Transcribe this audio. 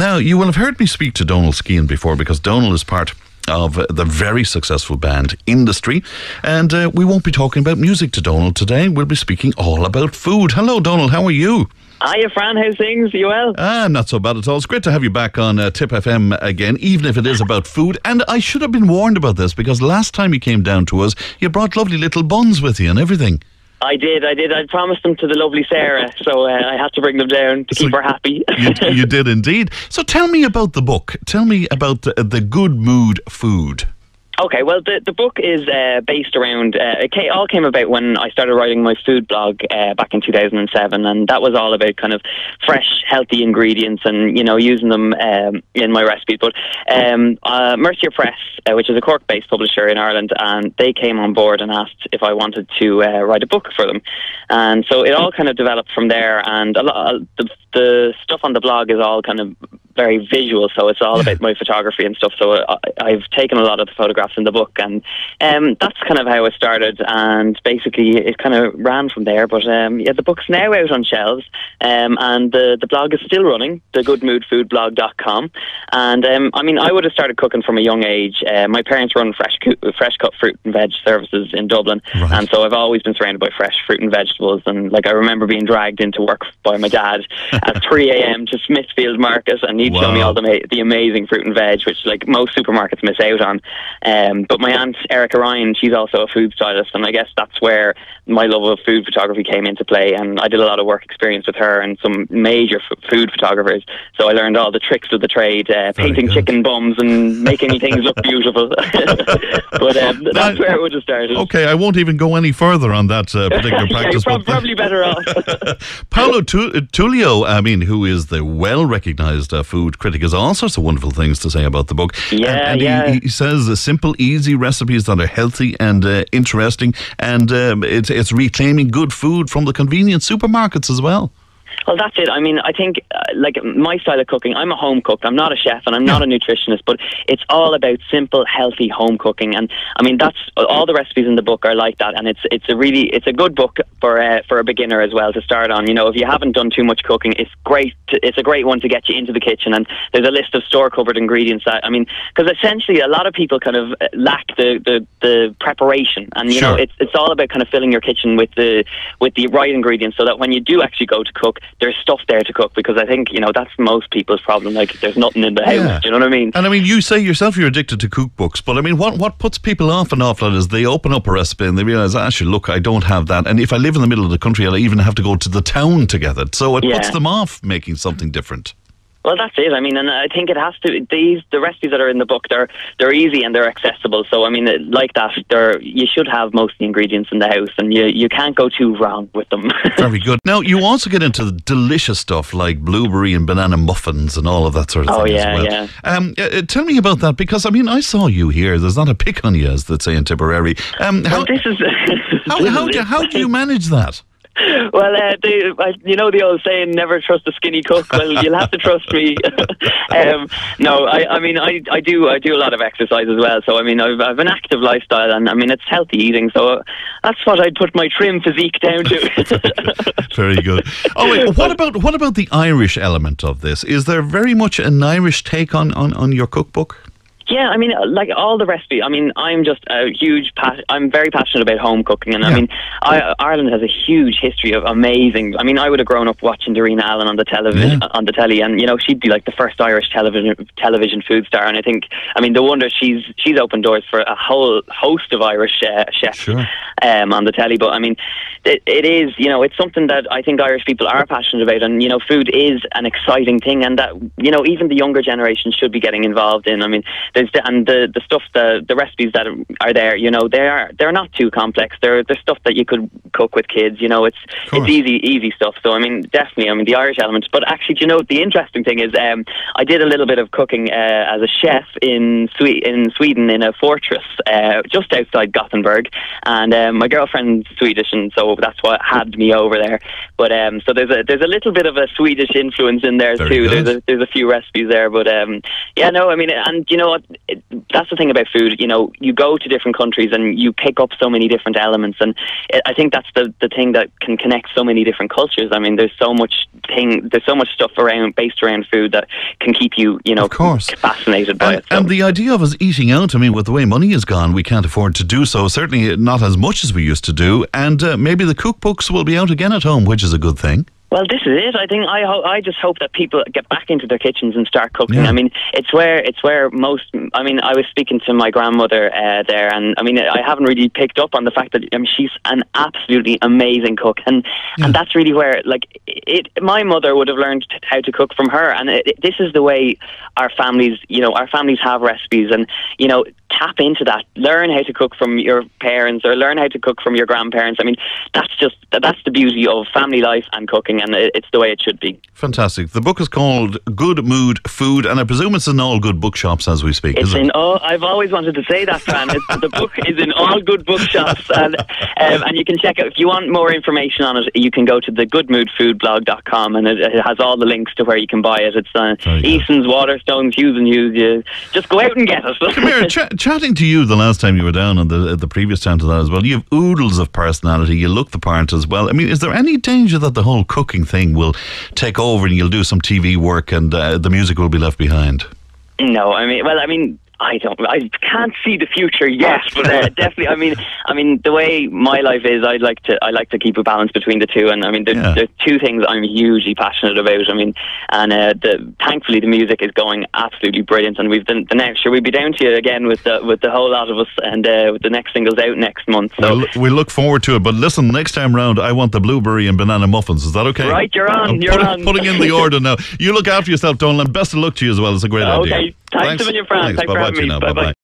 Now, you will have heard me speak to Donal Skean before, because Donal is part of the very successful band Industry, and we won't be talking about music to Donal today. We'll be speaking all about food. Hello, Donal, how are you? Hiya, Fran, how's things? Are you well? Not so bad at all. It's great to have you back on TippFM again, even if it is about food. And I should have been warned about this, because last time you came down to us, you brought lovely little buns with you and everything. I did. I promised them to the lovely Sarah, so I had to bring them down to keep her happy. you did indeed. So tell me about the book. Tell me about the Good Mood Food. Okay, well, the book is based around, it all came about when I started writing my food blog back in 2007, and that was all about kind of fresh, healthy ingredients and, you know, using them in my recipes. But Mercier Press, which is a Cork-based publisher in Ireland, and they came on board and asked if I wanted to write a book for them. And so it all kind of developed from there, and a lot of the stuff on the blog is all kind of very visual, so it's all about my photography and stuff. So I've taken a lot of the photographs in the book, and that's kind of how it started, and basically it kind of ran from there. But yeah, the book's now out on shelves, and the blog is still running, thegoodmoodfoodblog.com. And I mean, I would have started cooking from a young age. My parents run fresh cut fruit and veg services in Dublin, right. And so I've always been surrounded by fresh fruit and vegetables. And like, I remember being dragged into work by my dad at 3 a.m. to Smithfield Market, and he'd show me all the amazing fruit and veg, which like most supermarkets miss out on. But my aunt Erica Ryan, she's also a food stylist, and I guess that's where my love of food photography came into play. And I did a lot of work experience with her and some major food photographers, so I learned all the tricks of the trade, painting chicken bums and making things look beautiful. But that's where it would have started. Okay, I won't even go any further on that particular practice. Probably better off. Paolo Tullio, I mean, who is the well-recognised food critic, has all sorts of wonderful things to say about the book. He says simple, easy recipes that are healthy and interesting, and it's reclaiming good food from the convenient supermarkets as well. Well, that's it. I mean, I think, like, my style of cooking, I'm a home cook. I'm not a chef and I'm not a nutritionist, but it's all about simple, healthy home cooking. And, I mean, that's all the recipes in the book are like that. And it's a good book for a beginner as well to start on. You know, if you haven't done too much cooking, it's great. It's a great one to get you into the kitchen. And there's a list of store-cupboard ingredients that, I mean, because essentially a lot of people kind of lack the preparation. And, you know, it's all about kind of filling your kitchen with the right ingredients, so that when you do actually go to cook, there's stuff there to cook. Because I think, you know, that's most people's problem. Like, there's nothing in the house. Do you know what I mean? And I mean, you say yourself you're addicted to cookbooks, but I mean, what puts people off an awful lot is they open up a recipe and they realise, actually, look, I don't have that. And if I live in the middle of the country, I'll even have to go to the town to get it. So it puts them off making something different. Well, that's it. I mean, and I think it has to. The recipes that are in the book, they're easy and they're accessible. So I mean, like that, you should have most of the ingredients in the house, and you can't go too wrong with them. Very good. Now, you also get into the delicious stuff like blueberry and banana muffins and all of that sort of thing as well. Tell me about that, because I mean, I saw you here. There's not a pick on you, as they say in Tipperary. How do you manage that? Well, you know the old saying, never trust a skinny cook. Well, you'll have to trust me. No, I mean, I do a lot of exercise as well. So, I mean, I've an active lifestyle, and I mean, it's healthy eating. So that's what I'd put my trim physique down to. Very good. Oh, wait, what about the Irish element of this? Is there very much an Irish take on your cookbook? Yeah, I mean, like all the recipes, I mean, I'm just I'm very passionate about home cooking, and I mean, Ireland has a huge history of amazing. I mean, I would have grown up watching Doreen Allen on the television, on the telly, and you know, she'd be like the first Irish television food star. And I think, I mean, the wonder she's opened doors for a whole host of Irish chefs on the telly. But I mean, it is, you know, it's something that I think Irish people are passionate about, and you know, food is an exciting thing, and that, you know, even the younger generation should be getting involved in. I mean, the stuff, the recipes that are there, you know, they're not too complex. They're stuff that you could cook with kids. You know, it's easy stuff. So I mean, definitely, I mean, the Irish element. But actually, you know, the interesting thing is, I did a little bit of cooking as a chef in Sweden in a fortress just outside Gothenburg, and my girlfriend's Swedish, and so that's what had me over there. But so there's a little bit of a Swedish influence in there too. There's a few recipes there, but yeah, no, I mean, and you know, that's the thing about food. You know, you go to different countries and you pick up so many different elements, and I think that's the thing that can connect so many different cultures. I mean, there's so much stuff based around food that can keep you, you know, of course, fascinated by it. So. And the idea of us eating out, I mean, with the way money is gone, we can't afford to do so. Certainly not as much as we used to do. And maybe the cookbooks will be out again at home, which is a good thing. Well, this is it. I think I just hope that people get back into their kitchens and start cooking. Yeah. I mean, it's where most. I mean, I was speaking to my grandmother there, and I mean, I haven't really picked up on the fact that she's an absolutely amazing cook, and that's really where, like, my mother would have learned how to cook from her, and this is the way our families have recipes, and you know, tap into that. Learn how to cook from your parents, or learn how to cook from your grandparents. I mean, that's the beauty of family life and cooking. And it's the way it should be. Fantastic. The book is called Good Mood Food, and I presume it's in all good bookshops as we speak. It's in all. I've always wanted to say that, Fran. The book is in all good bookshops, and you can check out. If you want more information on it, you can go to thegoodmoodfoodblog.com, and it has all the links to where you can buy it. It's Eason's, Waterstones, Hughes and Hughes. You just go out and get it. Come here, chatting to you the last time you were down, and the previous time to that as well. You have oodles of personality. You look the part as well. I mean, is there any danger that the whole cooking thing will take over and you'll do some TV work and the music will be left behind? No, I mean, I can't see the future yet, but definitely. I mean, the way my life is, I like to keep a balance between the two, and I mean, there's two things I'm hugely passionate about. I mean, and thankfully the music is going absolutely brilliant, and we've done the next year. We'll be down to you again with the whole lot of us, and with the next single's out next month. So we look forward to it. But listen, next time round, I want the blueberry and banana muffins. Is that okay? Right, you're on. Putting in the order now. You look after yourself, Donald, and best of luck to you as well. It's a great idea. Okay, thanks a million, Fran. Thanks for having me. Bye bye.